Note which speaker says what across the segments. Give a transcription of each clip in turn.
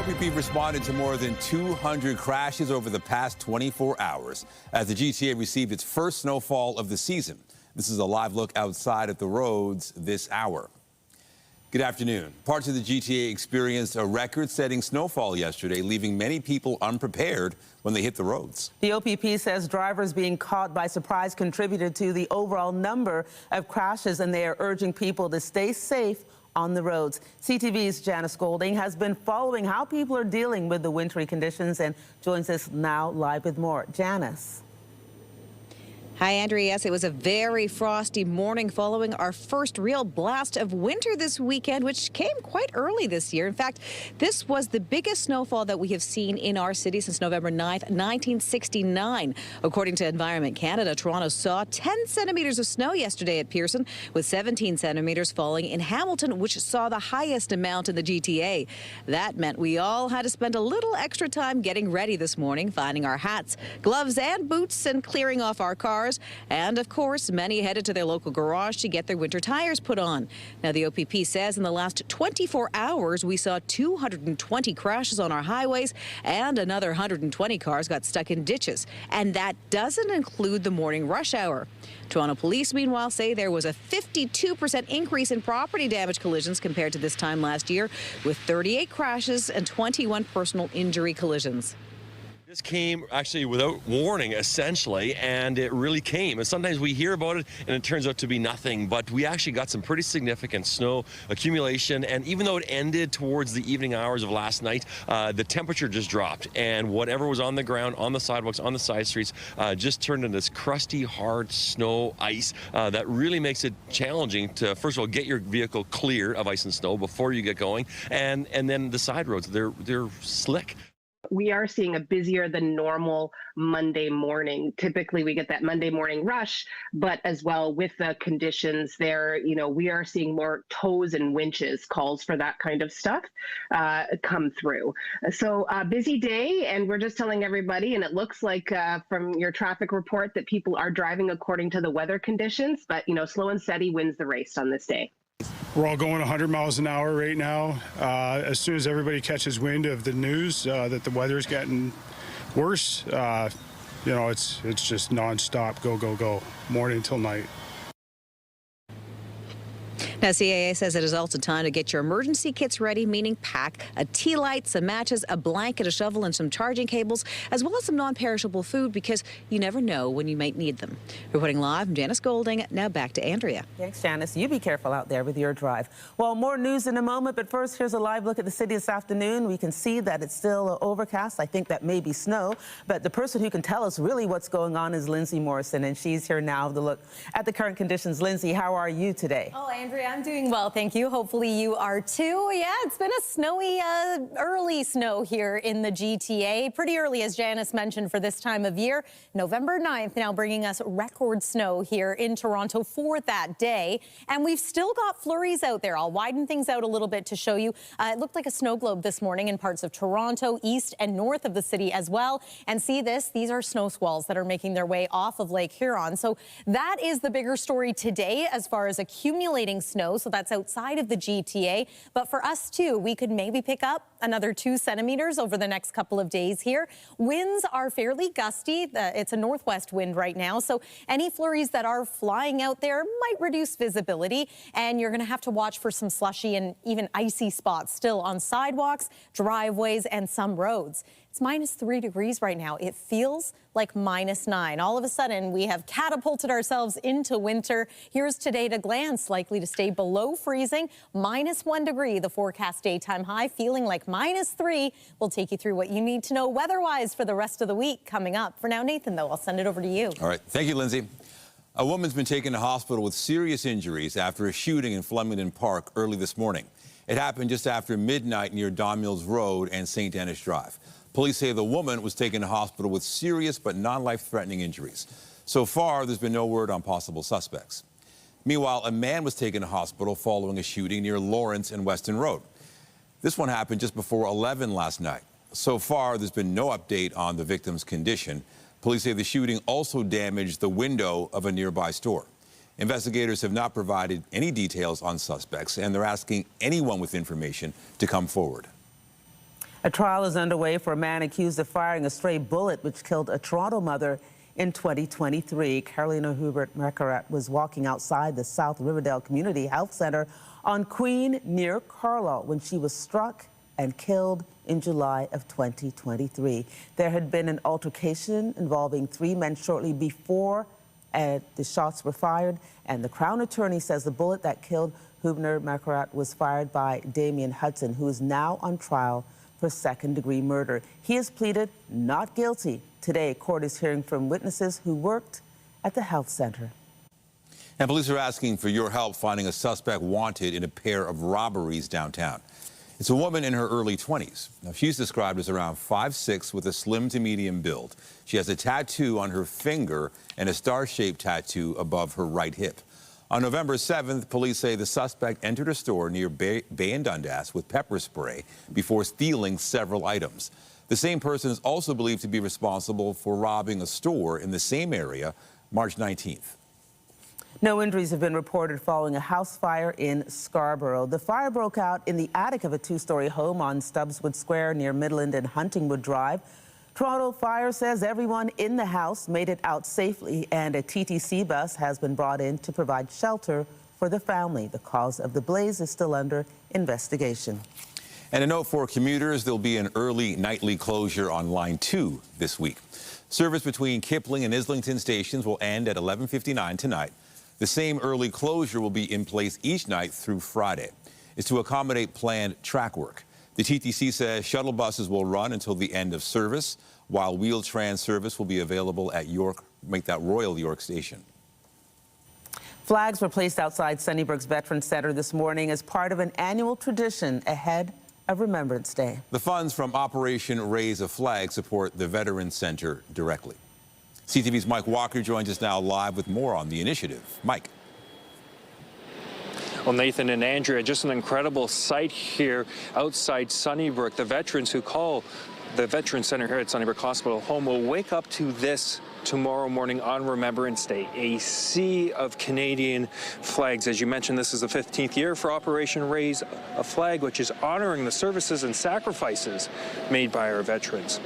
Speaker 1: OPP responded to more than 200 crashes over the past 24 hours as the GTA received its first snowfall of the season. This is a live look outside at the roads this hour. Good afternoon. Parts of the GTA experienced a record-setting snowfall yesterday, leaving many people unprepared when they hit the roads. The OPP says drivers being caught by surprise contributed to the overall number of crashes, and they are urging people to stay safe on the roads. CTV's Janice Golding has been following how people are dealing with the wintry conditions and joins us now live with more. Janice.
Speaker 2: Hi, Andrea. Yes, it was a very frosty morning following our first real blast of winter this weekend, which came quite early this year. In fact, this was the biggest snowfall that we have seen in our city since November 9th, 1969. According to Environment Canada, Toronto saw 10 centimeters of snow yesterday at Pearson, with 17 centimeters falling in Hamilton, which saw the highest amount in the GTA. That meant we all had to spend a little extra time getting ready this morning, finding our hats, gloves, and boots, and clearing off our cars. And, of course, many headed to their local garage to get their winter tires put on. Now, the OPP says in the last 24 hours, we saw 220 crashes on our highways, and another 120 cars got stuck in ditches. And that doesn't include the morning rush hour. Toronto police, meanwhile, say there was a 52% increase in property damage collisions compared to this time last year, with 38 crashes and 21 personal injury collisions.
Speaker 3: This came actually without warning, essentially, and it really came. And sometimes we hear about it and it turns out to be nothing, but we actually got some pretty significant snow accumulation. And even though it ended towards the evening hours of last night, the temperature just dropped, and whatever was on the ground, on the sidewalks, on the side streets, just turned into this crusty, hard snow ice that really makes it challenging to, first of all, get your vehicle clear of ice and snow before you get going, and then the side roads, they're slick.
Speaker 4: We are seeing a busier than normal Monday morning. Typically, we get that Monday morning rush, but as well with the conditions there, we are seeing more tows and winches, calls for that kind of stuff come through. So busy day, and we're just telling everybody, and it looks like from your traffic report that people are driving according to the weather conditions, but slow and steady wins the race on this day.
Speaker 5: We're all going 100 miles an hour right now. As soon as everybody catches wind of the news that the weather's getting worse, it's just nonstop, go, go, go, morning till night.
Speaker 2: Now, CAA says it is also time to get your emergency kits ready, meaning pack a tea light, some matches, a blanket, a shovel, and some charging cables, as well as some non-perishable food, because you never know when you might need them. Reporting live, I'm Janice Golding. Now back to Andrea.
Speaker 6: Thanks, Janice. You be careful out there with your drive. Well, more news in a moment, but first, here's a live look at the city this afternoon. We can see that it's still overcast. I think that may be snow, but the person who can tell us really what's going on is Lindsay Morrison, and she's here now to look at the current conditions. Lindsay, how are you today?
Speaker 7: Oh, Andrea, I'm doing well, thank you. Hopefully you are too. Yeah, it's been a snowy, early snow here in the GTA. Pretty early, as Janice mentioned, for this time of year. November 9th now bringing us record snow here in Toronto for that day. And we've still got flurries out there. I'll widen things out a little bit to show you. It looked like a snow globe this morning in parts of Toronto, east and north of the city as well. And see this? These are snow squalls that are making their way off of Lake Huron. So that is the bigger story today as far as accumulating snow. So that's outside of the GTA. But for us, too, we could maybe pick up another 2 centimeters over the next couple of days here. Winds are fairly gusty. It's a northwest wind right now. So any flurries that are flying out there might reduce visibility. And you're going to have to watch for some slushy and even icy spots still on sidewalks, driveways, and some roads. It's -3 degrees right now. It feels like -9. All of a sudden, we have catapulted ourselves into winter. Here's today at a glance, likely to stay below freezing. -1 degree, the forecast daytime high, feeling like -3. We'll take you through what you need to know weather-wise for the rest of the week coming up. For now, Nathan, though, I'll send it over to you.
Speaker 1: All right. Thank you, Lindsay. A woman's been taken to hospital with serious injuries after a shooting in Flemingdon Park early this morning. It happened just after midnight near Don Mills Road and St. Denis Drive. Police say the woman was taken to hospital with serious but non-life-threatening injuries. So far, there's been no word on possible suspects. Meanwhile, a man was taken to hospital following a shooting near Lawrence and Weston Rd. This one happened just before 11 last night. So far, there's been no update on the victim's condition. Police say the shooting also damaged the window of a nearby store. Investigators have not provided any details on suspects, and they're asking anyone with information to come forward.
Speaker 6: A trial is underway for a man accused of firing a stray bullet which killed a Toronto mother in 2023. Carolina Hubert-Mercarat was walking outside the South Riverdale Community Health Center on Queen near Carlaw when she was struck and killed in July of 2023. There had been an altercation involving 3 men shortly before the shots were fired, and the Crown Attorney says the bullet that killed Hubert-Mercarat was fired by Damien Hudson, who is now on trial for second-degree murder. He has pleaded not guilty. Today, court is hearing from witnesses who worked at the health center.
Speaker 1: And police are asking for your help finding a suspect wanted in a pair of robberies downtown. It's a woman in her early 20s. Now, she's described as around 5'6" with a slim to medium build. She has a tattoo on her finger and a star-shaped tattoo above her right hip. On November 7th, police say the suspect entered a store near Bay and Dundas with pepper spray before stealing several items. The same person is also believed to be responsible for robbing a store in the same area March 19th.
Speaker 6: No injuries have been reported following a house fire in Scarborough. The fire broke out in the attic of a 2-story home on Stubbswood Square near Midland and Huntingwood Drive. Toronto Fire says everyone in the house made it out safely, and a TTC bus has been brought in to provide shelter for the family. The cause of the blaze is still under investigation.
Speaker 1: And a note for commuters, there'll be an early nightly closure on Line 2 this week. Service between Kipling and Islington stations will end at 11:59 tonight. The same early closure will be in place each night through Friday. It's to accommodate planned track work. The TTC says shuttle buses will run until the end of service, while Wheel-Trans service will be available at Royal York Station.
Speaker 6: Flags were placed outside Sunnybrook's Veterans Center this morning as part of an annual tradition ahead of Remembrance Day.
Speaker 1: The funds from Operation Raise a Flag support the Veterans Center directly. CTV's Mike Walker joins us now live with more on the initiative. Mike.
Speaker 8: Well, Nathan and Andrea, just an incredible sight here outside Sunnybrook. The veterans who call the Veterans Center here at Sunnybrook Hospital home will wake up to this tomorrow morning on Remembrance Day. A sea of Canadian flags. As you mentioned, this is the 15th year for Operation Raise a Flag, which is honoring the services and sacrifices made by our veterans.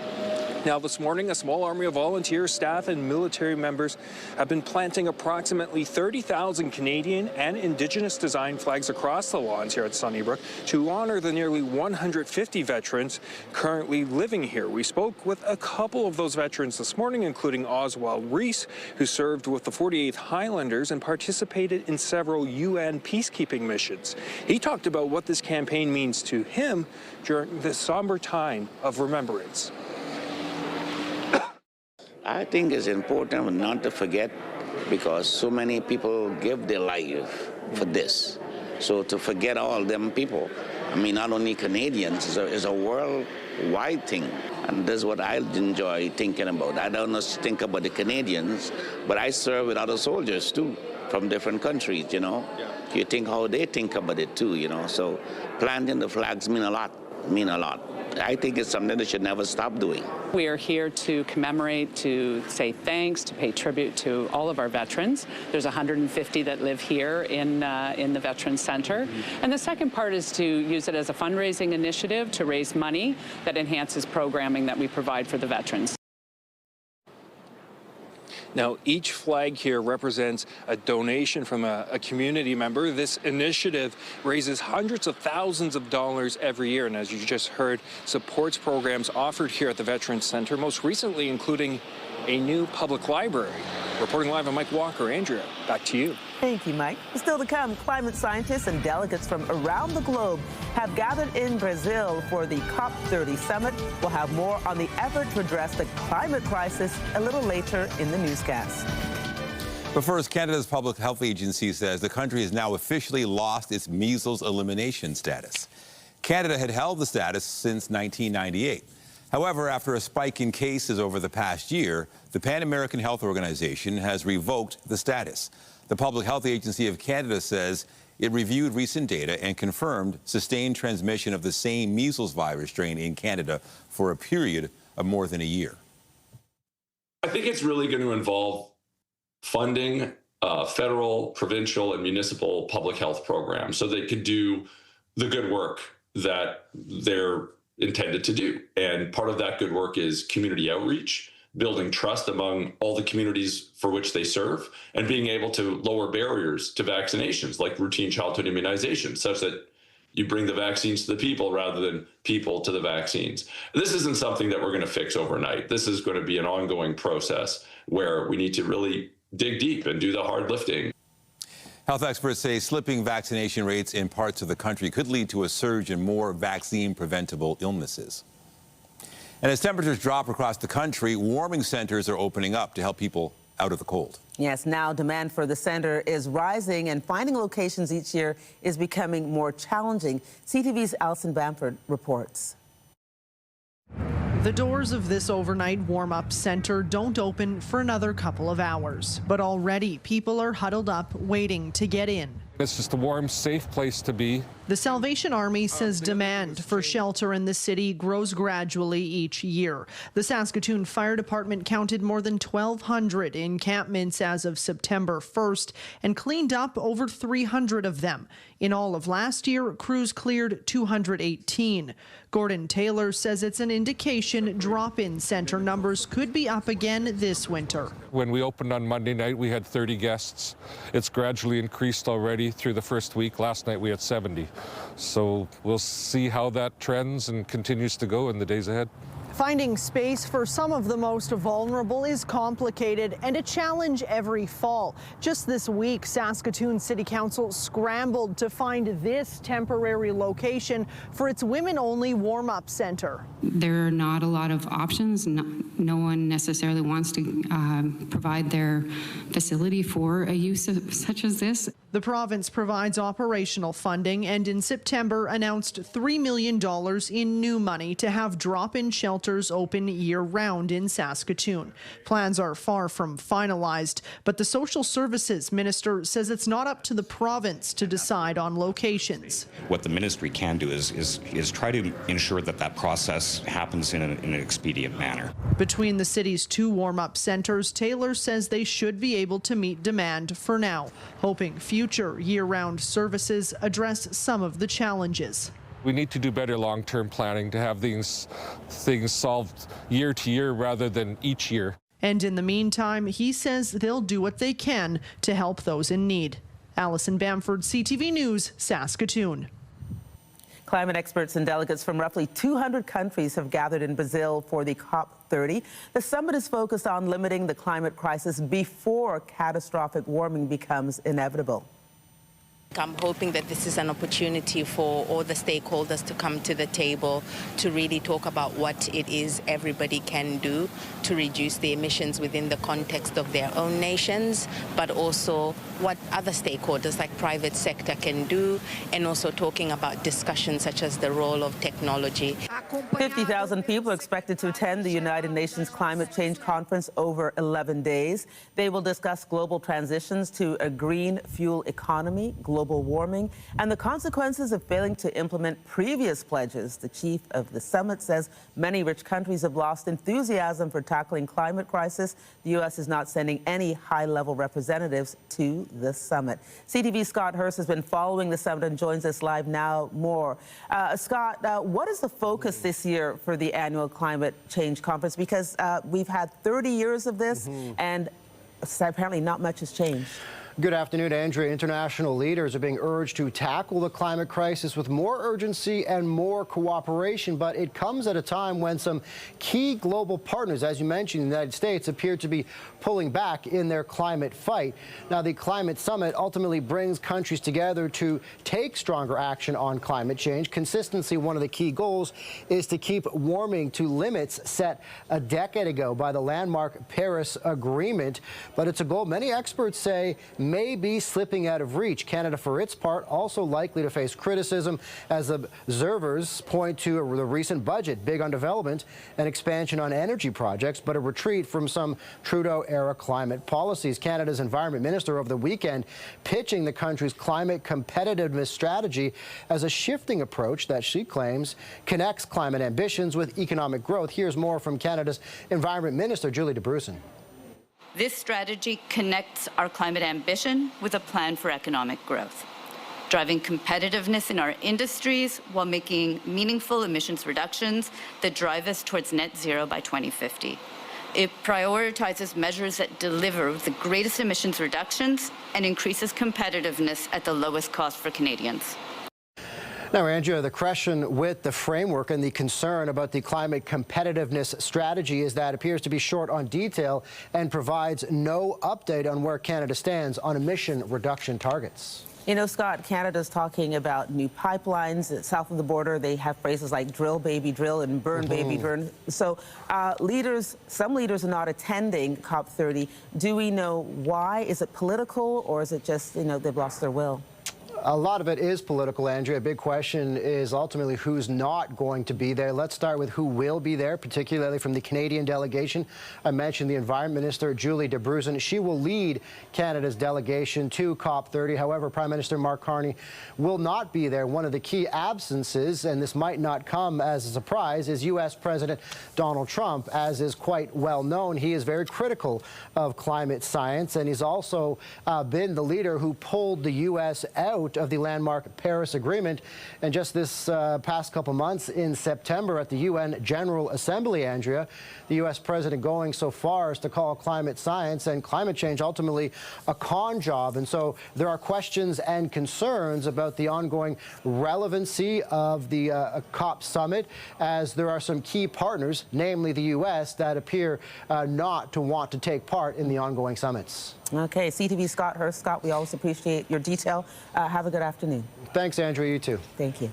Speaker 8: Now, this morning, a small army of volunteers, staff, and military members have been planting approximately 30,000 Canadian and Indigenous designed flags across the lawns here at Sunnybrook to honor the nearly 150 veterans currently living here. We spoke with a couple of those veterans this morning, including Oswald Reese, who served with the 48th Highlanders and participated in several UN peacekeeping missions. He talked about what this campaign means to him during this somber time of remembrance.
Speaker 9: I think it's important not to forget because so many people give their life for this. So to forget all them people, I mean, not only Canadians, it's a worldwide thing. And that's what I enjoy thinking about. I don't just think about the Canadians, but I serve with other soldiers too, from different countries, you know. You think how they think about it too, you know. So planting the flags mean a lot. I think it's something that should never stop doing.
Speaker 10: We are here to commemorate, to say thanks, to pay tribute to all of our veterans. There's 150 that live here in the Veterans Center. And the second part is to use it as a fundraising initiative to raise money that enhances programming that we provide for the veterans.
Speaker 8: Now, each flag here represents a donation from a community member. This initiative raises hundreds of thousands of dollars every year, and as you just heard, supports programs offered here at the Veterans Center, most recently including a new public library. Reporting live, I'm Mike Walker. Andrea, back to you.
Speaker 6: Thank you, Mike. Still to come, climate scientists and delegates from around the globe have gathered in Brazil for the COP30 summit. We'll have more on the effort to address the climate crisis a little later in the newscast.
Speaker 1: But first, Canada's Public Health Agency says the country has now officially lost its measles elimination status. Canada had held the status since 1998. However, after a spike in cases over the past year, the Pan American Health Organization has revoked the status. The Public Health Agency of Canada says it reviewed recent data and confirmed sustained transmission of the same measles virus strain in Canada for a period of more than a year.
Speaker 11: I think it's really going to involve funding federal, provincial, and municipal public health programs so they could do the good work that they're intended to do. And part of that good work is community outreach, building trust among all the communities for which they serve, and being able to lower barriers to vaccinations like routine childhood immunization, such that you bring the vaccines to the people rather than people to the vaccines. This isn't something that we're going to fix overnight. This is going to be an ongoing process where we need to really dig deep and do the hard lifting.
Speaker 1: Health experts say slipping vaccination rates in parts of the country could lead to a surge in more vaccine-preventable illnesses. And as temperatures drop across the country, warming centers are opening up to help people out of the cold.
Speaker 6: Yes, now demand for the center is rising, and finding locations each year is becoming more challenging. CTV's Alison Bamford reports.
Speaker 12: The doors of this overnight warm-up center don't open for another couple of hours, but already people are huddled up waiting to get in.
Speaker 13: It's just a warm, safe place to be.
Speaker 12: The Salvation Army says demand for shelter in the city grows gradually each year. The Saskatoon Fire Department counted more than 1,200 encampments as of September 1st and cleaned up over 300 of them. In all of last year, crews cleared 218. Gordon Taylor says it's an indication drop-in center numbers could be up again this winter.
Speaker 13: When we opened on Monday night, we had 30 guests. It's gradually increased already through the first week. Last night we had 70. So we'll see how that trends and continues to go in the days ahead.
Speaker 12: Finding space for some of the most vulnerable is complicated and a challenge every fall. Just this week, Saskatoon City Council scrambled to find this temporary location for its women-only warm-up center.
Speaker 14: There are not a lot of options. No one necessarily wants to provide their facility for a use such as this.
Speaker 12: The province provides operational funding and in September announced $3 million in new money to have drop-in shelters open year-round in Saskatoon. Plans are far from finalized, but the social services minister says it's not up to the province to decide on locations.
Speaker 15: What the ministry can do is try to ensure that that process happens in an expedient manner.
Speaker 12: Between the city's two warm-up centers, Taylor says they should be able to meet demand for now, hoping future year-round services address some of the challenges.
Speaker 13: We need to do better long-term planning to have these things solved year to year rather than each year.
Speaker 12: And in the meantime, he says they'll do what they can to help those in need. Alison Bamford, CTV News, Saskatoon.
Speaker 6: Climate experts and delegates from roughly 200 countries have gathered in Brazil for the COP30. The summit is focused on limiting the climate crisis before catastrophic warming becomes inevitable.
Speaker 16: I'm hoping that this is an opportunity for all the stakeholders to come to the table to really talk about what it is everybody can do to reduce the emissions within the context of their own nations, but also what other stakeholders like private sector can do, and also talking about discussions such as the role of technology.
Speaker 6: 50,000 people are expected to attend the United Nations Climate Change Conference over 11 days. They will discuss global transitions to a green fuel economy, global warming, and the consequences of failing to implement previous pledges. The chief of the summit says many rich countries have lost enthusiasm for tackling climate crisis. The U.S. is not sending any high-level representatives to the summit. CTV's Scott Hurst has been following the summit and joins us live now more. Scott, what is the focus this year for the annual climate change conference? Because we've had 30 years of this, and apparently not much has changed.
Speaker 17: Good afternoon, Andrea. International leaders are being urged to tackle the climate crisis with more urgency and more cooperation, but it comes at a time when some key global partners, as you mentioned, the United States, appear to be pulling back in their climate fight. Now, the climate summit ultimately brings countries together to take stronger action on climate change. Consistency, one of the key goals, is to keep warming to limits set a decade ago by the landmark Paris Agreement, but it's a goal many experts say may be slipping out of reach. Canada, for its part, also likely to face criticism as observers point to the recent budget, big on development and expansion on energy projects, but a retreat from some Trudeau-era climate policies. Canada's Environment Minister over the weekend pitching the country's climate competitiveness strategy as a shifting approach that she claims connects climate ambitions with economic growth. Here's more from Canada's Environment Minister, Julie DeBrusen.
Speaker 18: This strategy connects our climate ambition with a plan for economic growth. driving competitiveness in our industries while making meaningful emissions reductions that drive us towards net zero by 2050. It prioritizes measures that deliver the greatest emissions reductions and increases competitiveness at the lowest cost for Canadians.
Speaker 17: Now, Andrea, the question with the framework and the concern about the climate competitiveness strategy is that it appears to be short on detail and provides no update on where Canada stands on emission reduction targets.
Speaker 6: You know, Scott, Canada's talking about new pipelines south of the border. They have phrases like drill, baby, drill, and burn, baby, burn. So some leaders are not attending COP30. Do we know why? Is it political, or is it just, you know, they've lost their will?
Speaker 17: A lot of it is political, Andrea. A big question is ultimately who's not going to be there. Let's start with who will be there, particularly from the Canadian delegation. I mentioned the Environment Minister, Julie Debruzen. She will lead Canada's delegation to COP30. However, Prime Minister Mark Carney will not be there. One of the key absences, and this might not come as a surprise, is U.S. President Donald Trump. As is quite well known, he is very critical of climate science, and he's also been the leader who pulled the U.S. out of the landmark Paris Agreement. And just this past couple months in September at the UN General Assembly, Andrea, the U.S. president going so far as to call climate science and climate change ultimately a con job. And so there are questions and concerns about the ongoing relevancy of the COP summit, as there are some key partners, namely the U.S., that appear not to want to take part in the ongoing summits.
Speaker 6: Okay, CTV Scott Hurst. Scott, we always appreciate your detail. Have a good afternoon.
Speaker 17: Thanks, Andrea. You too.
Speaker 6: Thank you.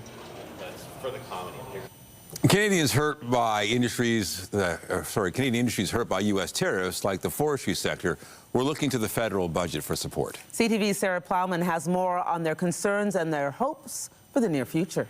Speaker 3: That's for the comedy here.
Speaker 1: Canadians hurt by Canadian industries hurt by U.S. tariffs, like the forestry sector, we're looking to the federal budget for support.
Speaker 6: CTV's Sarah Plowman has more on their concerns and their hopes for the near future.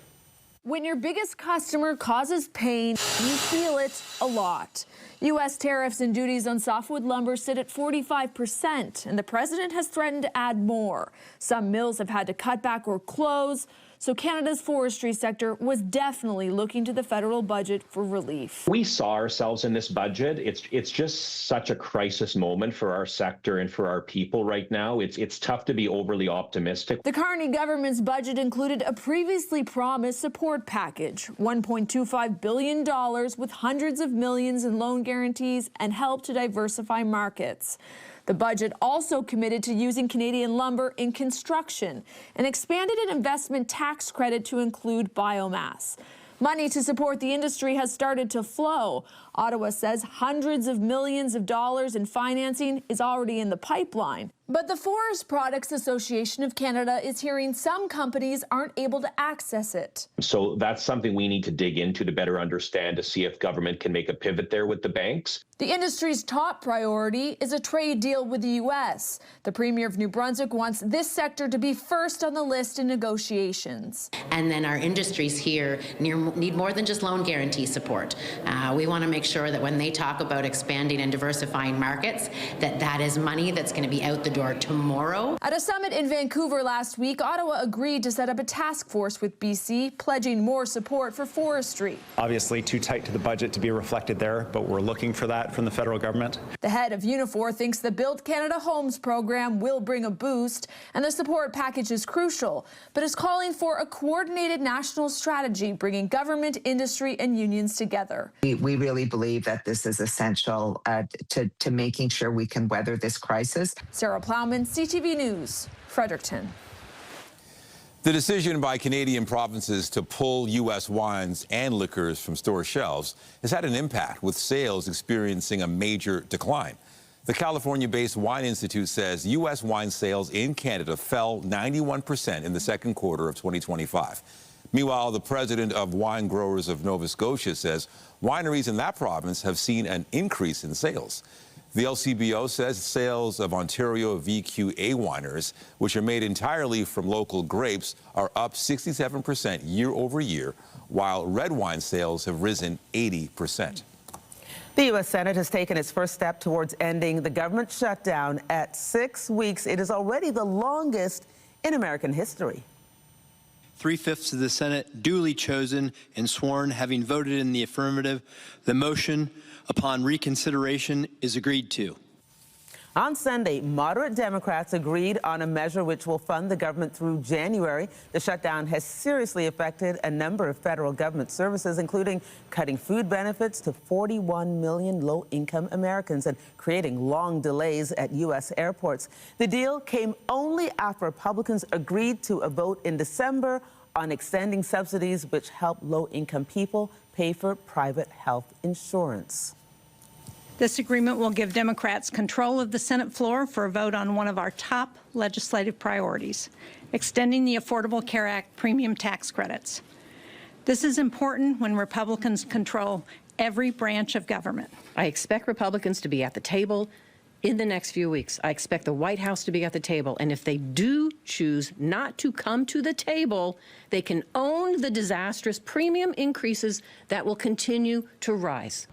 Speaker 19: When your biggest customer causes pain, you feel it a lot. U.S. tariffs and duties on softwood lumber sit at 45%, and the president has threatened to add more. Some mills have had to cut back or close, so Canada's forestry sector was definitely looking to the federal budget for relief.
Speaker 20: We saw ourselves in this budget. It's just such a crisis moment for our sector and for our people right now. It's tough to be overly optimistic.
Speaker 19: The Carney government's budget included a previously promised support package, $1.25 billion with hundreds of millions in loan guarantees and help to diversify markets. The budget also committed to using Canadian lumber in construction and expanded an investment tax credit to include biomass. Money to support the industry has started to flow. Ottawa says hundreds of millions of dollars in financing is already in the pipeline. But the Forest Products Association of Canada is hearing some companies aren't able to access it.
Speaker 20: So that's something we need to dig into to better understand, to see if government can make a pivot there with the banks.
Speaker 19: The industry's top priority is a trade deal with the U.S. The Premier of New Brunswick wants this sector to be first on the list in negotiations.
Speaker 21: And then our industries here need more than just loan guarantee support. We want to make sure that when they talk about expanding and diversifying markets, that is money that's going to be out the door tomorrow.
Speaker 19: At a summit in Vancouver last week, Ottawa agreed to set up a task force with BC, pledging more support for forestry.
Speaker 22: Obviously too tight to the budget to be reflected there, but we're looking for that from the federal government.
Speaker 19: The head of Unifor thinks the Build Canada Homes program will bring a boost, and the support package is crucial, but is calling for a coordinated national strategy bringing government, industry, and unions together.
Speaker 23: We really believe that this is essential to making sure we can weather this crisis.
Speaker 19: Sarah Plowman, CTV News, Fredericton.
Speaker 1: The decision by Canadian provinces to pull U.S. wines and liquors from store shelves has had an impact, with sales experiencing a major decline. The California-based Wine Institute says U.S. wine sales in Canada fell 91% in the second quarter of 2025. Meanwhile, the president of Wine Growers of Nova Scotia says wineries in that province have seen an increase in sales. The LCBO says sales of Ontario VQA winers, which are made entirely from local grapes, are up 67% year over year, while red wine sales have risen 80%.
Speaker 6: The U.S. Senate has taken its first step towards ending the government shutdown at 6 weeks. It is already the longest in American history.
Speaker 24: 3/5 of the Senate duly chosen and sworn, having voted in the affirmative, the motion upon reconsideration is agreed to.
Speaker 6: On Sunday, moderate Democrats agreed on a measure which will fund the government through January. The shutdown has seriously affected a number of federal government services, including cutting food benefits to 41 million low-income Americans and creating long delays at U.S. airports. The deal came only after Republicans agreed to a vote in December on extending subsidies which help low-income people pay for private health insurance.
Speaker 2: This agreement will give Democrats control of the Senate floor for a vote on one of our top legislative priorities, extending the Affordable Care Act premium tax credits. This is important when Republicans control every branch of government.
Speaker 4: I expect Republicans to be at the table in the next few weeks. I expect the White House to be at the table. And if they do choose not to come to the table, they can own the disastrous premium increases that will continue to rise.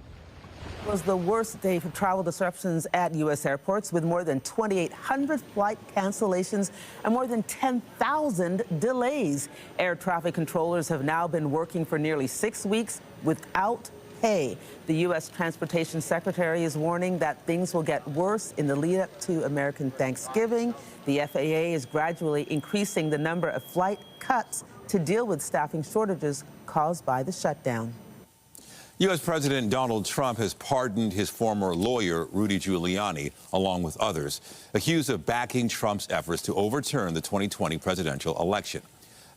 Speaker 6: It was the worst day for travel disruptions at U.S. airports, with more than 2,800 flight cancellations and more than 10,000 delays. Air traffic controllers have now been working for nearly 6 weeks without pay. The U.S. Transportation Secretary is warning that things will get worse in the lead up to American Thanksgiving. The FAA is gradually increasing the number of flight cuts to deal with staffing shortages caused by the shutdown.
Speaker 1: U.S. President Donald Trump has pardoned his former lawyer, Rudy Giuliani, along with others, accused of backing Trump's efforts to overturn the 2020 presidential election.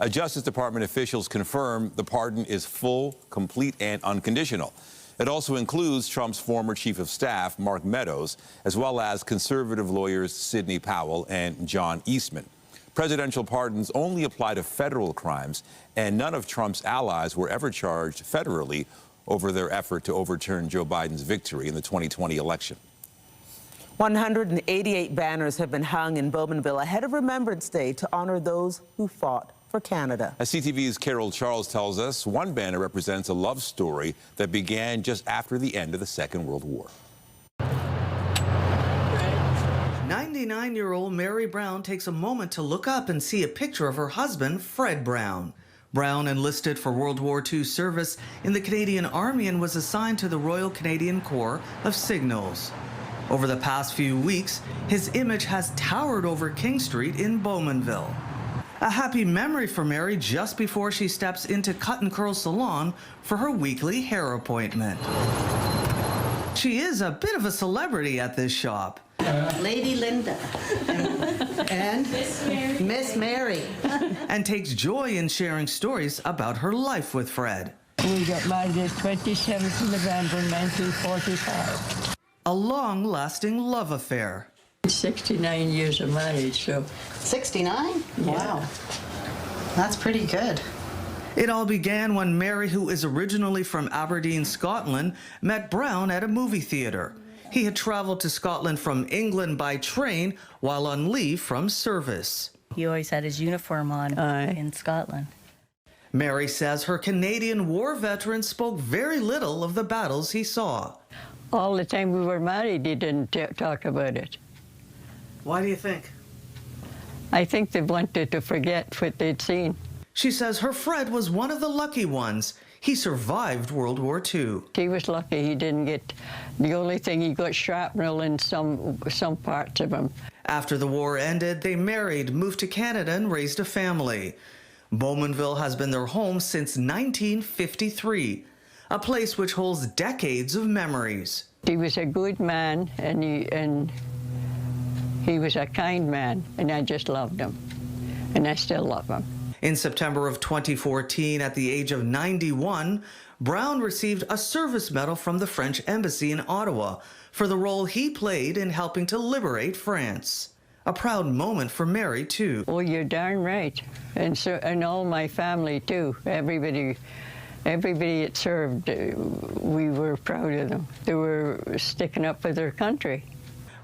Speaker 1: Justice Department officials confirm the pardon is full, complete, and unconditional. It also includes Trump's former chief of staff, Mark Meadows, as well as conservative lawyers Sidney Powell and John Eastman. Presidential pardons only apply to federal crimes, and none of Trump's allies were ever charged federally over their effort to overturn Joe Biden's victory in the 2020 election.
Speaker 6: 188 banners have been hung in Bowmanville ahead of Remembrance Day to honor those who fought for Canada.
Speaker 1: As CTV's Carol Charles tells us, one banner represents a love story that began just after the end of the Second World War.
Speaker 5: 99-year-old Mary Brown takes a moment to look up and see a picture of her husband, Fred Brown. Brown enlisted for World War II service in the Canadian Army and was assigned to the Royal Canadian Corps of Signals. Over the past few weeks, his image has towered over King Street in Bowmanville. A happy memory for Mary just before she steps into Cut and Curl Salon for her weekly hair appointment. She is a bit of a celebrity at this shop.
Speaker 7: Lady Linda and Miss Mary.
Speaker 5: And takes joy in sharing stories about her life with Fred.
Speaker 25: We got married the 27th of November 1945.
Speaker 5: A long-lasting love affair.
Speaker 25: 69 years of marriage, so.
Speaker 7: 69?
Speaker 25: Yeah.
Speaker 7: Wow. That's pretty good.
Speaker 5: It all began when Mary, who is originally from Aberdeen, Scotland, met Brown at a movie theater. He had traveled to Scotland from England by train while on leave from service.
Speaker 26: He always had his uniform on in Scotland.
Speaker 5: Mary says her Canadian war veteran spoke very little of the battles he saw.
Speaker 25: All the time we were married, he didn't talk about it.
Speaker 5: Why do you think?
Speaker 25: I think they wanted to forget what they'd seen.
Speaker 5: She says her Fred was one of the lucky ones. He survived World War II.
Speaker 25: He was lucky he didn't get, the only thing he got shrapnel in some parts of him.
Speaker 5: After the war ended, they married, moved to Canada, and raised a family. Bowmanville has been their home since 1953, a place which holds decades of memories.
Speaker 25: He was a good man, and he was a kind man, and I just loved him, and I still love him.
Speaker 5: In September of 2014, at the age of 91, Brown received a service medal from the French Embassy in Ottawa for the role he played in helping to liberate France. A proud moment for Mary, too.
Speaker 25: Oh, you're darn right. And all my family, too. Everybody that served, we were proud of them. They were sticking up for their country.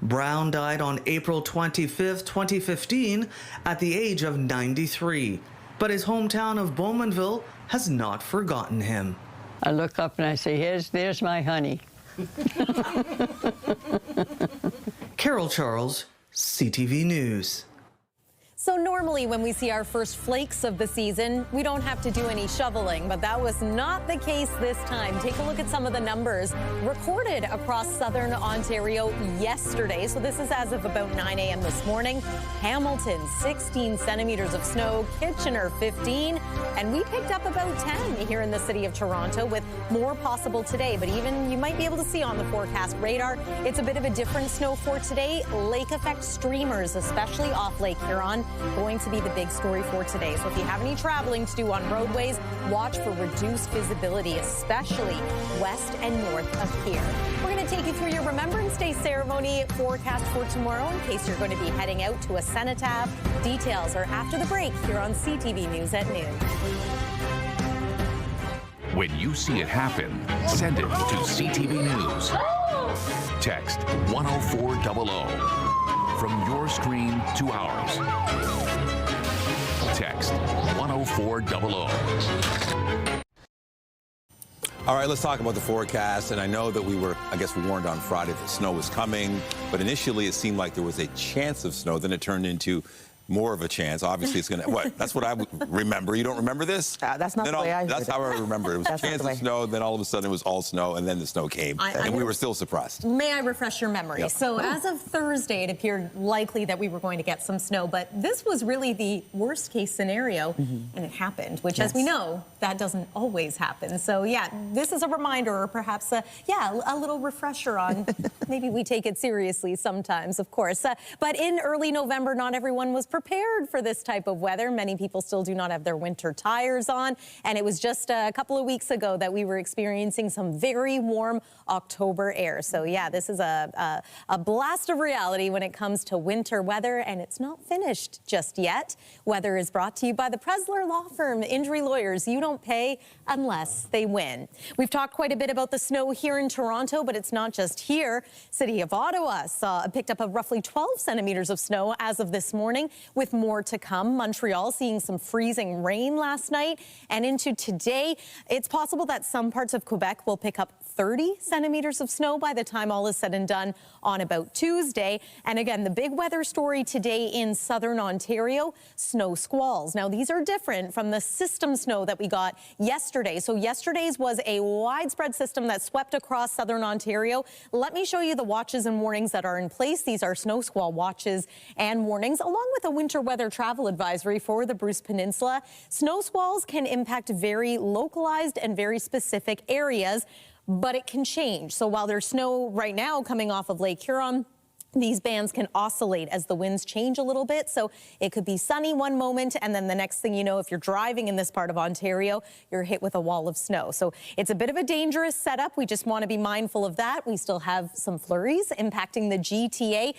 Speaker 5: Brown died on April 25, 2015, at the age of 93. But his hometown of Bowmanville has not forgotten him.
Speaker 25: I look up and I say, there's my honey.
Speaker 5: Carol Charles, CTV News.
Speaker 8: So normally when we see our first flakes of the season, we don't have to do any shoveling, but that was not the case this time. Take a look at some of the numbers recorded across southern Ontario yesterday. So this is as of about 9 a.m. this morning. Hamilton, 16 centimeters of snow, Kitchener, 15, and we picked up about 10 here in the city of Toronto, with more possible today. But even you might be able to see on the forecast radar, it's a bit of a different snow for today. Lake effect streamers, especially off Lake Huron, going to be the big story for today. So if you have any traveling to do on roadways, watch for reduced visibility, especially west and north of here. We're going to take you through your Remembrance Day ceremony forecast for tomorrow in case you're going to be heading out to a cenotaph. Details are after the break here on CTV News at noon.
Speaker 9: When you see it happen, send it to CTV News. Text 10400. From your screen to ours. Text 10400.
Speaker 1: All right, let's talk about the forecast. And I know that we warned on Friday that snow was coming, but initially it seemed like there was a chance of snow. Then it turned into more of a chance. Obviously, it's going to, what? That's what I remember. You don't remember this?
Speaker 6: That's not the way I heard
Speaker 1: That's how I remember it. It was a chance of snow, then all of a sudden it was all snow, and then the snow came. And we were still surprised.
Speaker 8: May I refresh your memory?
Speaker 1: Yep.
Speaker 8: So as of Thursday, it appeared likely that we were going to get some snow, but this was really the worst case scenario, and it happened, which, as we know, that doesn't always happen. So yeah, this is a reminder, or perhaps a little refresher on maybe we take it seriously sometimes, of course. But in early November, not everyone was prepared for this type of weather. Many people still do not have their winter tires on, and it was just a couple of weeks ago that we were experiencing some very warm October air. So yeah, this is a blast of reality when it comes to winter weather, and it's not finished just yet. Weather is brought to you by the Presler Law Firm, injury lawyers. You don't pay unless they win. We've talked quite a bit about the snow here in Toronto, but it's not just here. City of Ottawa picked up roughly 12 centimeters of snow as of this morning, with more to come. Montreal seeing some freezing rain last night and into today. It's possible that some parts of Quebec will pick up 30 centimeters of snow by the time all is said and done on about Tuesday. And again, the big weather story today in southern Ontario, snow squalls. Now, these are different from the system snow that we got yesterday. So yesterday's was a widespread system that swept across southern Ontario. Let me show you the watches and warnings that are in place. These are snow squall watches and warnings, along with a winter weather travel advisory for the Bruce Peninsula. Snow squalls can impact very localized and very specific areas, but it can change. So while there's snow right now coming off of Lake Huron, these bands can oscillate as the winds change a little bit. So it could be sunny one moment, and then the next thing you know, if you're driving in this part of Ontario, you're hit with a wall of snow. So it's a bit of a dangerous setup. We just want to be mindful of that. We still have some flurries impacting the GTA,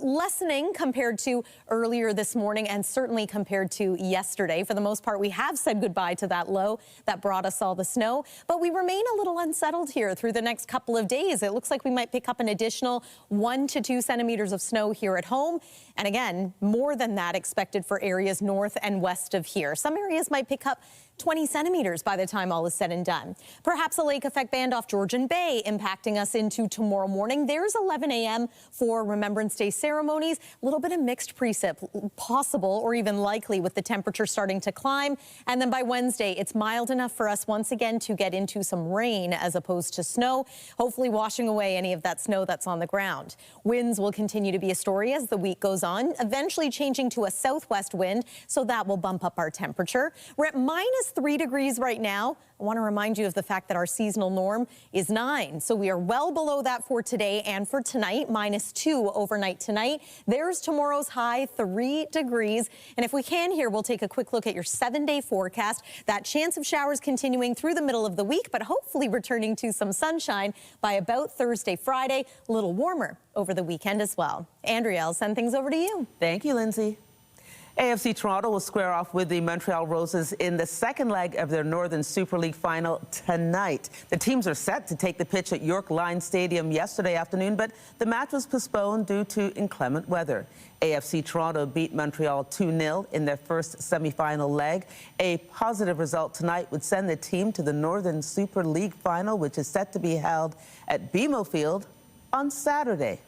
Speaker 8: lessening compared to earlier this morning, and certainly compared to yesterday. For the most part, we have said goodbye to that low that brought us all the snow, but we remain a little unsettled here through the next couple of days. It looks like we might pick up an additional 1 to 2 centimeters of snow here at home. And again, more than that expected for areas north and west of here. Some areas might pick up 20 centimeters by the time all is said and done. Perhaps a lake effect band off Georgian Bay impacting us into tomorrow morning. There's 11 a.m. for Remembrance Day ceremonies. A little bit of mixed precip possible, or even likely, with the temperature starting to climb. And then by Wednesday, it's mild enough for us once again to get into some rain as opposed to snow, hopefully washing away any of that snow that's on the ground. Winds will continue to be a story as the week goes on, eventually changing to a southwest wind, so that will bump up our temperature. We're at -3 degrees right now. I want to remind you of the fact that our seasonal norm is 9. So we are well below that for today and for tonight, -2 overnight tonight. There's tomorrow's high, 3 degrees. And if we can here, we'll take a quick look at your 7-day forecast. That chance of showers continuing through the middle of the week, but hopefully returning to some sunshine by about Thursday, Friday. A little warmer over the weekend as well. Andrea, I'll send things over to you.
Speaker 6: Thank you, Lindsay. AFC Toronto will square off with the Montreal Roses in the second leg of their Northern Super League final tonight. The teams are set to take the pitch at York Line Stadium yesterday afternoon, but the match was postponed due to inclement weather. AFC Toronto beat Montreal 2-0 in their first semi-final leg. A positive result tonight would send the team to the Northern Super League final, which is set to be held at BMO Field on Saturday.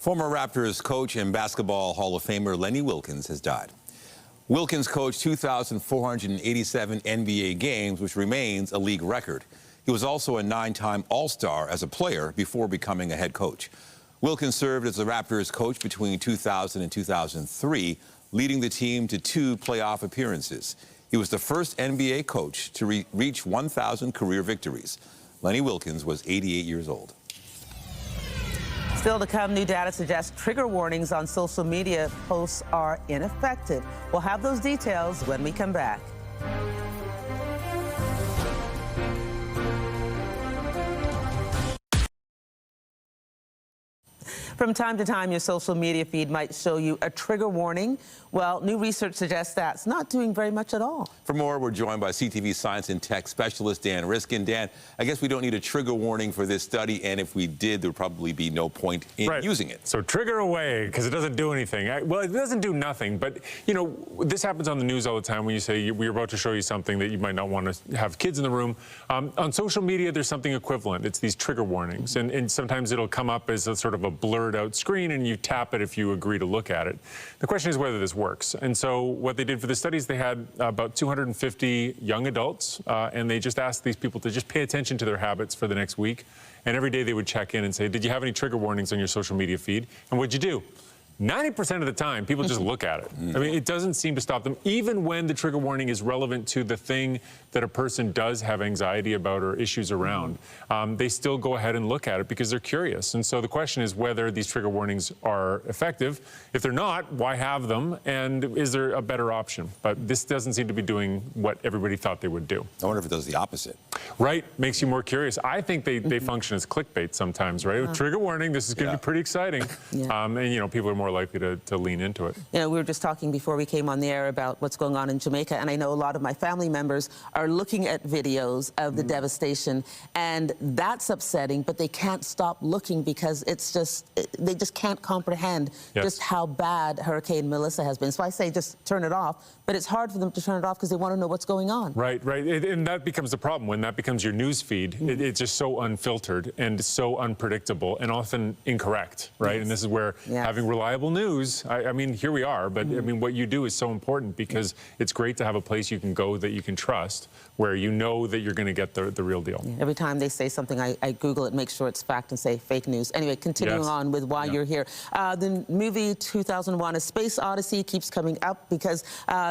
Speaker 1: Former Raptors coach and Basketball Hall of Famer Lenny Wilkens has died. Wilkens coached 2,487 NBA games, which remains a league record. He was also a 9-time All-Star as a player before becoming a head coach. Wilkens served as the Raptors coach between 2000 and 2003, leading the team to 2 playoff appearances. He was the first NBA coach to reach 1,000 career victories. Lenny Wilkens was 88 years old.
Speaker 6: Still to come, new data suggests trigger warnings on social media posts are ineffective. We'll have those details when we come back. From time to time, your social media feed might show you a trigger warning. Well, new research suggests that's not doing very much at all.
Speaker 1: For more, we're joined by CTV Science and Tech Specialist Dan Riskin. Dan, I guess we don't need a trigger warning for this study, and if we did, there would probably be no point in using it.
Speaker 10: So trigger away, because it doesn't do anything. Well, it doesn't do nothing, but, you know, this happens on the news all the time when you say we're about to show you something that you might not want to have kids in the room. On social media, there's something equivalent. It's these trigger warnings, and sometimes it'll come up as a sort of a blurred out screen, and you tap it if you agree to look at it. The question is whether this works. And so what they did for the studies, they had about 250 young adults, and they just asked these people to just pay attention to their habits for the next week. And every day they would check in and say, did you have any trigger warnings on your social media feed? And what'd you do? 90% of the time, people just look at it. I mean, it doesn't seem to stop them, even when the trigger warning is relevant to the thing that a person does have anxiety about or issues around. They still go ahead and look at it because they're curious. And so the question is whether these trigger warnings are effective. If they're not, why have them? And is there a better option? But this doesn't seem to be doing what everybody thought they would do.
Speaker 1: I wonder if it does the opposite.
Speaker 10: Right, makes you more curious. I think they function as clickbait sometimes, right? Trigger warning, this is going to be pretty exciting. And, you know, people are more likely to lean into it.
Speaker 6: You know, we were just talking before we came on the air about what's going on in Jamaica, and I know a lot of my family members are looking at videos of the devastation, and that's upsetting, but they can't stop looking because it's just, they just can't comprehend just how bad Hurricane Melissa has been. So I say just turn it off, but it's hard for them to turn it off because they want to know what's going on.
Speaker 10: Right. And that becomes the problem. When that becomes your news feed, it's just so unfiltered and so unpredictable and often incorrect, right? And this is where having reliable news, I mean, here we are, but I mean, what you do is so important because it's great to have a place you can go that you can trust, where you know that you're going to get the real deal.
Speaker 6: Every time they say something, I Google it, make sure it's fact, and say fake news. Anyway, continuing on with why you're here. The movie 2001: A Space Odyssey keeps coming up because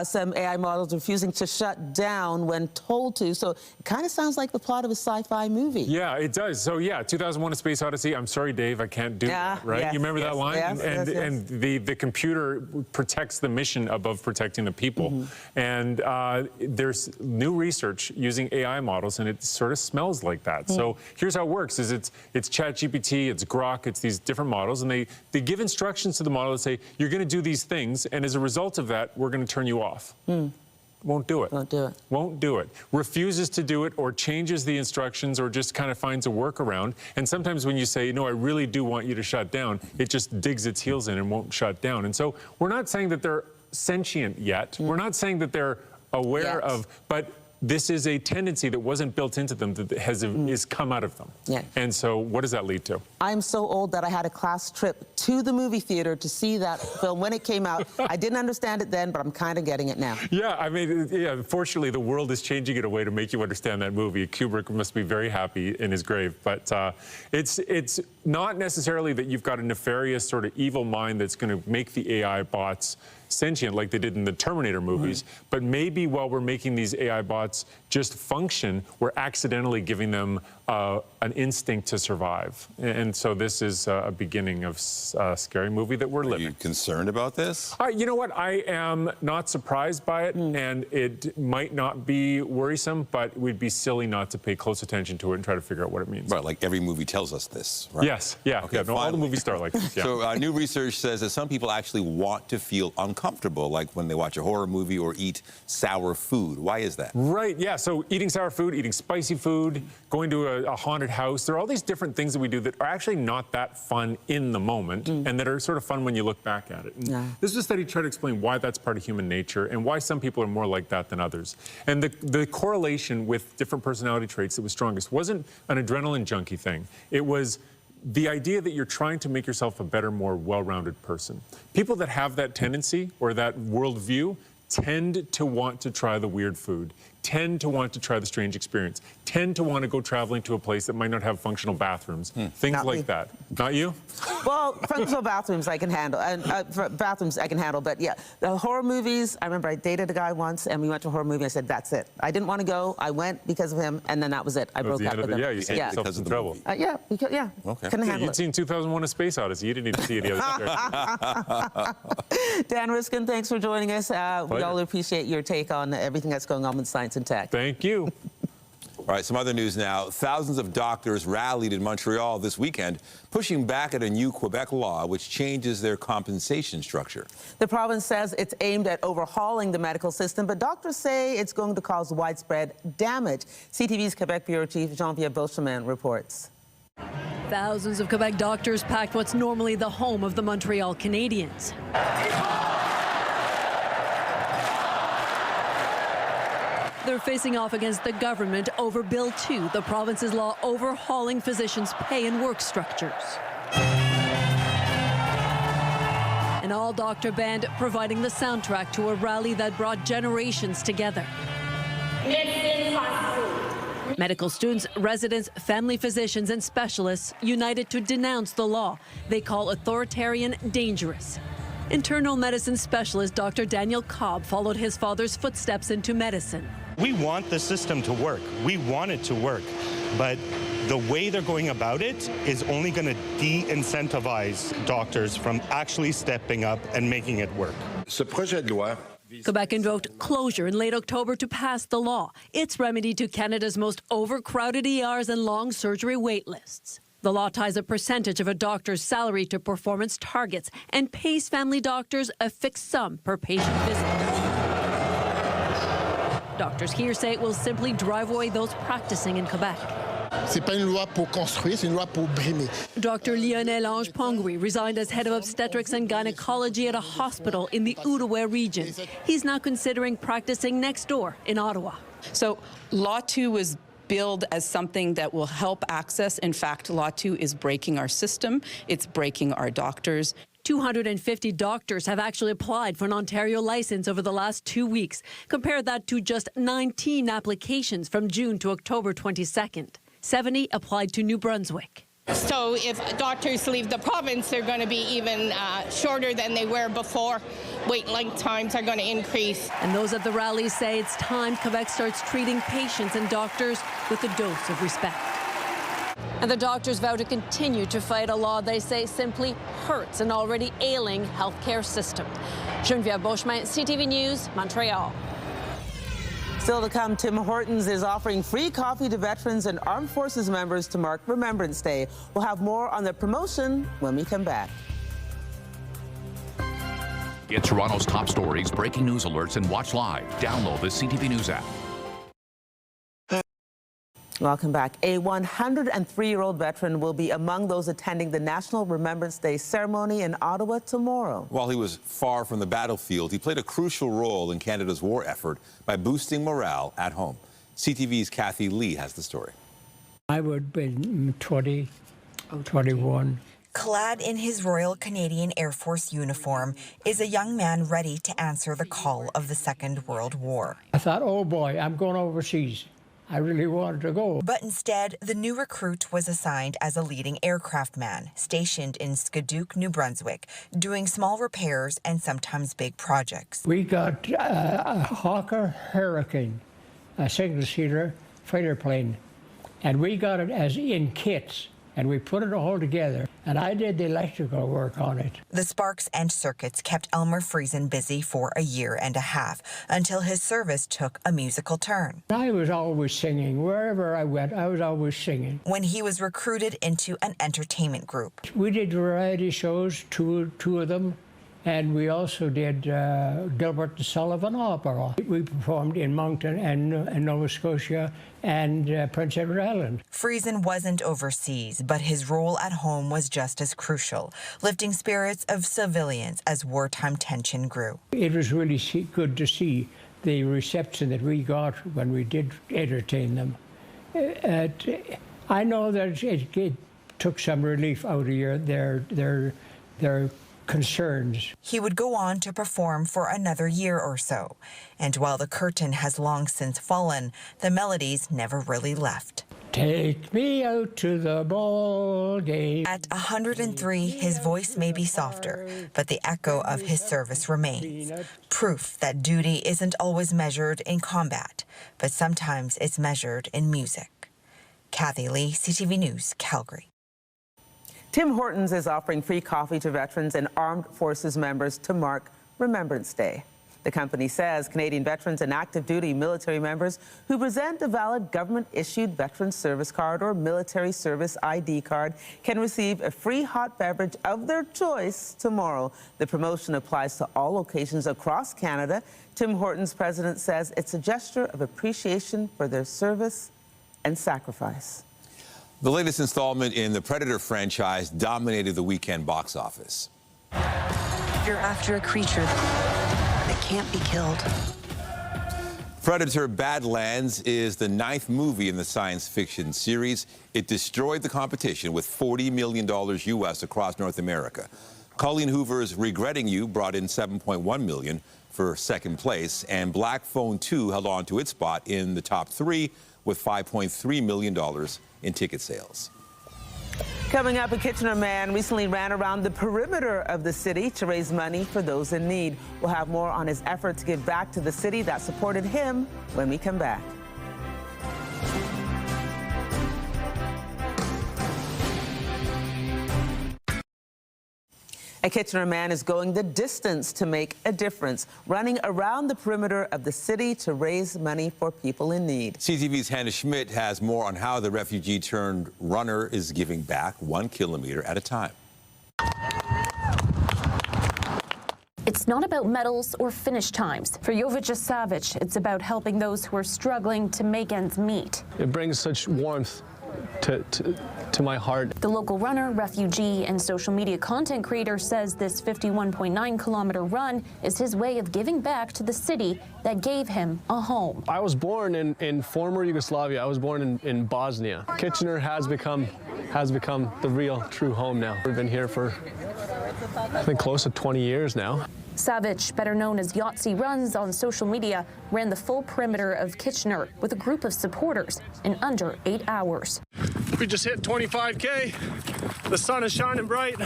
Speaker 6: some AI models refusing to shut down when told to. So it kind of sounds like the plot of a sci-fi movie.
Speaker 10: Yeah, it does. So yeah, 2001: A Space Odyssey. I'm sorry, Dave, I can't do that, right? You remember that line? And the computer protects the mission above protecting the people. And there's new research using AI models, and it sort of smells like that. So here's how it works: is it's ChatGPT, it's Grok, it's these different models, and they give instructions to the model that say, you're going to do these things, and as a result of that, we're going to turn you off. Won't do it.
Speaker 6: Won't do it.
Speaker 10: Won't do it. Refuses to do it, or changes the instructions, or just kind of finds a workaround. And sometimes when you say, no, I really do want you to shut down, it just digs its heels in and won't shut down. And so we're not saying that they're sentient yet. We're not saying that they're aware of, but this is a tendency that wasn't built into them that has come out of them. And so what does that lead to?
Speaker 6: I'm so old that I had a class trip to the movie theater to see that film when it came out. I didn't understand it then, but I'm kind of getting it now.
Speaker 10: Yeah, I mean, fortunately, the world is changing in a way to make you understand that movie. Kubrick must be very happy in his grave. But it's not necessarily that you've got a nefarious sort of evil mind that's going to make the AI bots sentient like they did in the Terminator movies, but maybe while we're making these AI bots just function, we're accidentally giving them an instinct to survive. And so this is a beginning of a scary movie that we're living.
Speaker 1: Are you concerned about this?
Speaker 10: You know what? I am not surprised by it, and it might not be worrisome, but we'd be silly not to pay close attention to it and try to figure out what it means.
Speaker 1: Right, like every movie tells us this, right?
Speaker 10: Yes, okay, no, all the movies start like this,
Speaker 1: So new research says that some people actually want to feel uncomfortable, like when they watch a horror movie or eat sour food. Why is that?
Speaker 10: Right, yeah, so eating sour food, eating spicy food, going to a haunted house, there are all these different things that we do that are actually not that fun in the moment, and that are sort of fun when you look back at it. And this is a study to try to explain why that's part of human nature and why some people are more like that than others. And the correlation with different personality traits that was strongest wasn't an adrenaline junkie thing. It was the idea that you're trying to make yourself a better, more well-rounded person. People that have that tendency or that worldview tend to want to try the weird food, tend to want to try the strange experience, tend to want to go traveling to a place that might not have functional bathrooms, things
Speaker 6: Not
Speaker 10: like
Speaker 6: me.
Speaker 10: that. Not you?
Speaker 6: Well, functional bathrooms I can handle, and bathrooms I can handle, but yeah, the horror movies, I remember I dated a guy once, and we went to a horror movie, I said, that's it. I didn't want to go, I went because of him, and then that was it. I broke up with him.
Speaker 10: Yeah, you saved yourself some trouble.
Speaker 6: Yeah,
Speaker 1: Okay.
Speaker 6: couldn't handle
Speaker 10: You'd
Speaker 6: it.
Speaker 10: seen 2001: A Space Odyssey. You didn't need to see the other.
Speaker 6: Dan Riskin, thanks for joining us. We all appreciate your take on everything that's going on with science and tech.
Speaker 10: Thank you.
Speaker 1: All right, some other news now. Thousands of doctors rallied in Montreal this weekend, pushing back at a new Quebec law which changes their compensation structure.
Speaker 6: The province says it's aimed at overhauling the medical system, but doctors say it's going to cause widespread damage. CTV's Quebec Bureau Chief Jean-Pierre Beauchemin reports.
Speaker 11: Thousands of Quebec doctors packed what's normally the home of the Montreal Canadiens. They're facing off against the government over Bill 2, the province's law overhauling physicians' pay and work structures. An all-doctor band providing the soundtrack to a rally that brought generations together. Medical students, residents, family physicians, and specialists united to denounce the law they call authoritarian dangerous. Internal medicine specialist Dr. Daniel Cobb followed his father's footsteps into medicine.
Speaker 12: We want the system to work. We want it to work. But the way they're going about it is only going to de-incentivize doctors from actually stepping up and making it work.
Speaker 11: Quebec invoked closure in late October to pass the law, its remedy to Canada's most overcrowded ERs and long surgery wait lists. The law ties a percentage of a doctor's salary to performance targets and pays family doctors a fixed sum per patient visit. Doctors here say it will simply drive away those practicing in Quebec.
Speaker 13: C'est pas une loi pour construire, c'est une loi pour brimer.
Speaker 11: Dr. Lionel Ange Pongui resigned as head of obstetrics and gynecology at a hospital in the Outaouais region. He's now considering practicing next door in Ottawa.
Speaker 14: So Law 2 was billed as something that will help access. In fact, Law 2 is breaking our system. It's breaking our doctors.
Speaker 11: 250 doctors have actually applied for an Ontario license over the last 2 weeks. Compare that to just 19 applications from June to October 22nd. 70 applied to New Brunswick.
Speaker 15: So if doctors leave the province, they're going to be even shorter than they were before. Wait length times are going to increase.
Speaker 11: And those at the rally say it's time Quebec starts treating patients and doctors with a dose of respect. And the doctors vow to continue to fight a law they say simply hurts an already ailing healthcare system. Geneviève Beauchemin, CTV News, Montreal.
Speaker 6: Still to come, Tim Hortons is offering free coffee to veterans and armed forces members to mark Remembrance Day. We'll have more on the promotion when we come back.
Speaker 9: Get Toronto's top stories, breaking news alerts, and watch live. Download the CTV News app.
Speaker 6: Welcome back. A 103-year-old veteran will be among those attending the National Remembrance Day ceremony in Ottawa tomorrow.
Speaker 1: While he was far from the battlefield, he played a crucial role in Canada's war effort by boosting morale at home. CTV's Kathy Lee has the story.
Speaker 16: I would have been 20, 21.
Speaker 27: Clad in his Royal Canadian Air Force uniform is a young man ready to answer the call of the Second World War.
Speaker 16: I thought, oh boy, I'm going overseas. I really wanted to go.
Speaker 27: But instead, the new recruit was assigned as a leading aircraft man, stationed in Skidoock, New Brunswick, doing small repairs and sometimes big projects.
Speaker 16: We got a Hawker Hurricane, a single-seater fighter plane, and we got it as in kits, and we put it all together, and I did the electrical work on it.
Speaker 27: The sparks and circuits kept Elmer Friesen busy for a year and a half, until his service took a musical turn.
Speaker 16: I was always singing. Wherever I went, I was always singing.
Speaker 27: When he was recruited into an entertainment group.
Speaker 16: We did variety shows, two of them, and we also did Gilbert and Sullivan Opera. We performed in Moncton and Nova Scotia and Prince Edward Island.
Speaker 27: Friesen wasn't overseas, but his role at home was just as crucial, lifting spirits of civilians as wartime tension grew.
Speaker 16: It was really good to see the reception that we got when we did entertain them. I know that it took some relief out of their concerns.
Speaker 27: He would go on to perform for another year or so. And while the curtain has long since fallen, the melodies never really left.
Speaker 16: Take me out to the ball game.
Speaker 27: At 103, his voice may be softer, but the echo of his service remains. Proof that duty isn't always measured in combat, but sometimes it's measured in music. Kathy Lee, CTV News, Calgary.
Speaker 6: Tim Hortons is offering free coffee to veterans and armed forces members to mark Remembrance Day. The company says Canadian veterans and active duty military members who present a valid government-issued veteran service card or military service ID card can receive a free hot beverage of their choice tomorrow. The promotion applies to all locations across Canada. Tim Hortons' president says it's a gesture of appreciation for their service and sacrifice.
Speaker 1: The latest installment in the Predator franchise dominated the weekend box office.
Speaker 3: You're after a creature that can't be killed.
Speaker 1: Predator Badlands is the 9th movie in the science fiction series. It destroyed the competition with $40 million U.S. across North America. Colleen Hoover's Regretting You brought in $7.1 million for second place, and Black Phone 2 held on to its spot in the top 3 with $5.3 million in ticket sales.
Speaker 6: Coming up, a Kitchener man recently ran around the perimeter of the city to raise money for those in need. We'll have more on his effort to give back to the city that supported him when we come back. A Kitchener man is going the distance to make a difference, running around the perimeter of the city to raise money for people in need.
Speaker 1: CTV's Kerry Schmidt has more on how the refugee-turned-runner is giving back 1 kilometer at a time.
Speaker 17: It's not about medals or finish times. For Jovica Savic, it's about helping those who are struggling to make ends meet.
Speaker 18: It brings such warmth to my heart.
Speaker 17: The local runner, refugee, and social media content creator says this 51.9-kilometer run is his way of giving back to the city that gave him a home.
Speaker 18: I was born in former Yugoslavia. I was born in Bosnia. Kitchener has become the real, true home now. We've been here for, I think, close to 20 years now.
Speaker 17: Savic, better known as Yahtzee Runs on social media, ran the full perimeter of Kitchener with a group of supporters in under 8 hours.
Speaker 18: We just hit 25K. The sun is shining bright.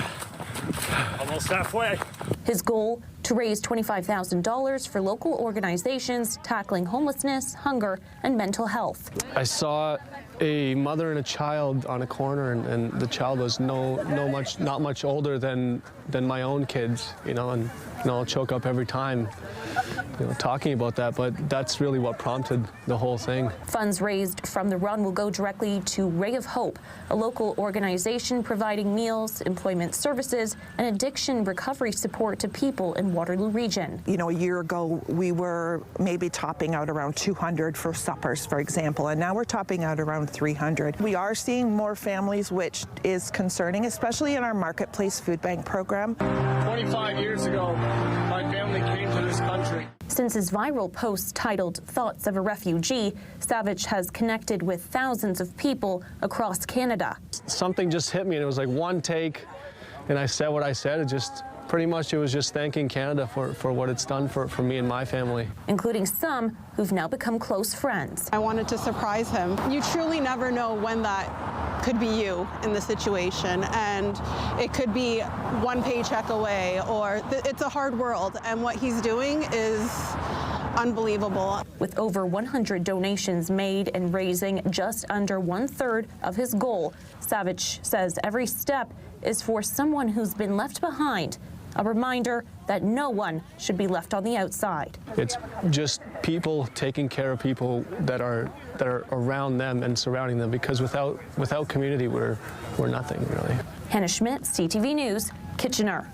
Speaker 18: Almost halfway.
Speaker 17: His goal, to raise $25,000 for local organizations tackling homelessness, hunger, and mental health.
Speaker 18: I saw a mother and a child on a corner, and the child was not much older than my own kids, and I'll choke up every time, talking about that, but that's really what prompted the whole thing.
Speaker 17: Funds raised from the run will go directly to Ray of Hope, a local organization providing meals, employment services, and addiction recovery support to people in Waterloo region.
Speaker 20: A year ago, we were maybe topping out around 200 for suppers, for example, and now we're topping out around 300. We are seeing more families, which is concerning, especially in our Marketplace Food Bank program.
Speaker 18: 25 years ago, my family came to this country.
Speaker 17: Since his viral post titled Thoughts of a Refugee, Savic has connected with thousands of people across Canada.
Speaker 18: Something just hit me, and it was like one take, and I said what I said. It was just thanking Canada for what it's done for me and my family.
Speaker 17: Including some who've now become close friends.
Speaker 21: I wanted to surprise him. You truly never know when that could be you in the situation, and it could be one paycheck away, or it's a hard world, and what he's doing is unbelievable.
Speaker 17: With over 100 donations made and raising just under 1/3 of his goal, Savic says every step is for someone who's been left behind, a reminder that no one should be left on the outside.
Speaker 18: It's just people taking care of people that are around them and surrounding them, because without community, we're nothing, really.
Speaker 17: Kerry Schmidt, CTV News, Kitchener.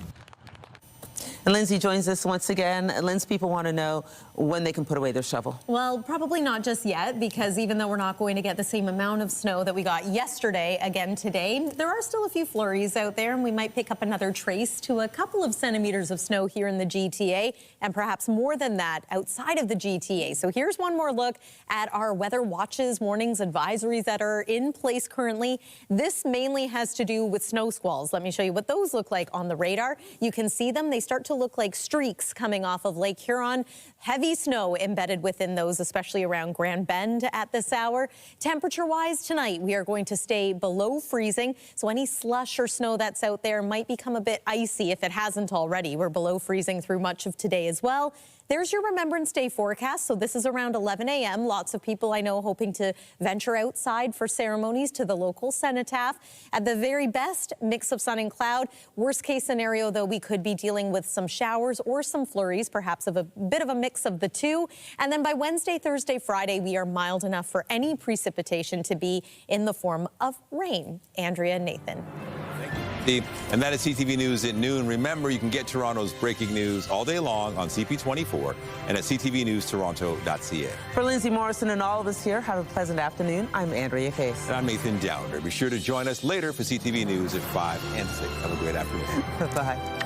Speaker 6: And Lindsay joins us once again. Lindsay, people want to know when they can put away their shovel.
Speaker 8: Well, probably not just yet, because even though we're not going to get the same amount of snow that we got yesterday again today, there are still a few flurries out there, and we might pick up another trace to a couple of centimeters of snow here in the GTA, and perhaps more than that outside of the GTA. So here's one more look at our weather watches, warnings, advisories that are in place currently. This mainly has to do with snow squalls. Let me show you what those look like on the radar. You can see them. They start to look like streaks coming off of Lake Huron. Heavy snow embedded within those, especially around Grand Bend at this hour. Temperature-wise tonight, we are going to stay below freezing. So any slush or snow that's out there might become a bit icy if it hasn't already. We're below freezing through much of today as well. There's your Remembrance Day forecast. So this is around 11 a.m. Lots of people I know hoping to venture outside for ceremonies to the local cenotaph. At the very best, mix of sun and cloud. Worst case scenario, though, we could be dealing with some showers or some flurries, perhaps of a bit of a mix of the two. And then by Wednesday, Thursday, Friday, we are mild enough for any precipitation to be in the form of rain. Andrea and Nathan.
Speaker 1: And that is CTV News at noon. Remember, you can get Toronto's breaking news all day long on CP24 and at ctvnewstoronto.ca.
Speaker 6: For Lindsay Morrison and all of us here, have a pleasant afternoon. I'm Andrea Case.
Speaker 1: And I'm Nathan Downer. Be sure to join us later for CTV News at 5 and 6. Have a great afternoon.
Speaker 6: Bye.